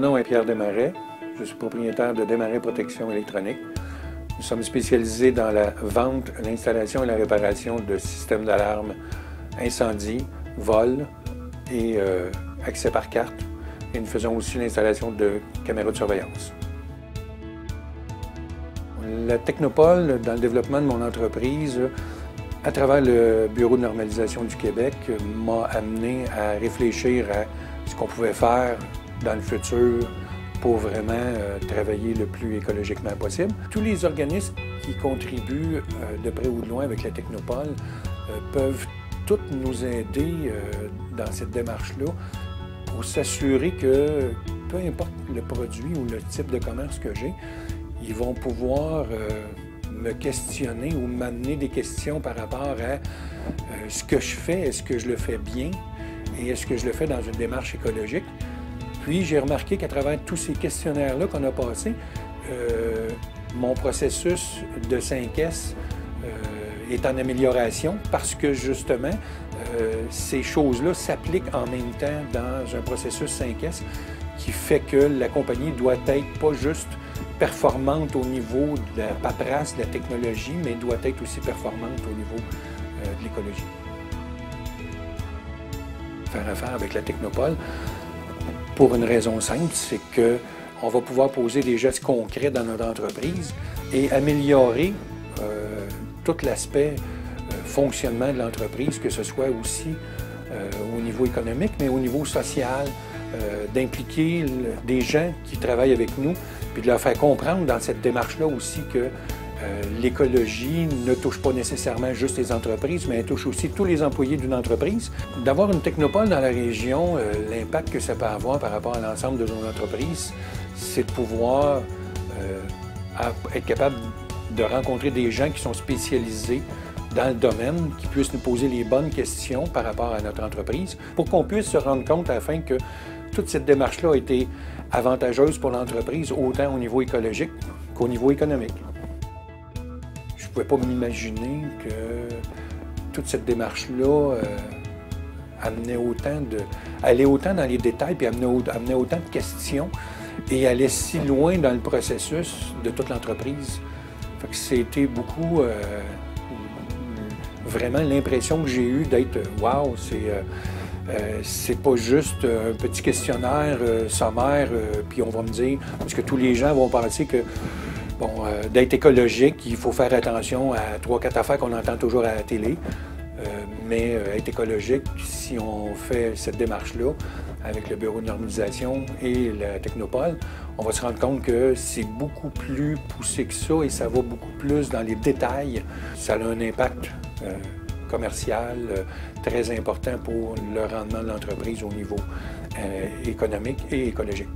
nom est Pierre Desmarais. Je suis propriétaire de Desmarais Protection électronique. Nous sommes spécialisés dans la vente, l'installation et la réparation de systèmes d'alarme incendie, vol et accès par carte. Et nous faisons aussi l'installation de caméras de surveillance. La Technopole, dans le développement de mon entreprise, à travers le Bureau de normalisation du Québec, m'a amené à réfléchir à ce qu'on pouvait faire dans le futur pour vraiment travailler le plus écologiquement possible. Tous les organismes qui contribuent de près ou de loin avec la Technopole peuvent tous nous aider dans cette démarche-là pour s'assurer que, peu importe le produit ou le type de commerce que j'ai, ils vont pouvoir me questionner ou m'amener des questions par rapport à ce que je fais, est-ce que je le fais bien et est-ce que je le fais dans une démarche écologique. Puis j'ai remarqué qu'à travers tous ces questionnaires-là qu'on a passés, mon processus de 5S est en amélioration parce que justement, ces choses-là s'appliquent en même temps dans un processus 5S qui fait que la compagnie doit être pas juste performante au niveau de la paperasse, de la technologie, mais doit être aussi performante au niveau de l'écologie. Faire affaire avec la Technopole, pour une raison simple, c'est qu'on va pouvoir poser des gestes concrets dans notre entreprise et améliorer tout l'aspect fonctionnement de l'entreprise, que ce soit aussi au niveau économique, mais au niveau social, d'impliquer des gens qui travaillent avec nous, puis de leur faire comprendre dans cette démarche-là aussi que l'écologie ne touche pas nécessairement juste les entreprises, mais elle touche aussi tous les employés d'une entreprise. D'avoir une Technopole dans la région, l'impact que ça peut avoir par rapport à l'ensemble de nos entreprises, c'est de pouvoir être capable de rencontrer des gens qui sont spécialisés dans le domaine, qui puissent nous poser les bonnes questions par rapport à notre entreprise, pour qu'on puisse se rendre compte afin que toute cette démarche-là a été avantageuse pour l'entreprise, autant au niveau écologique qu'au niveau économique. Je ne pouvais pas m'imaginer que toute cette démarche-là allait autant dans les détails, puis amenait autant de questions, et allait si loin dans le processus de toute l'entreprise. C'était beaucoup vraiment l'impression que j'ai eue d'être « wow », c'est pas juste un petit questionnaire sommaire, puis on va me dire, parce que tous les gens vont penser que, bon, d'être écologique, il faut faire attention à 3-4 affaires qu'on entend toujours à la télé, mais être écologique, si on fait cette démarche-là, avec le Bureau de normalisation et la Technopole, on va se rendre compte que c'est beaucoup plus poussé que ça et ça va beaucoup plus dans les détails. Ça a un impact commercial très important pour le rendement de l'entreprise au niveau économique et écologique.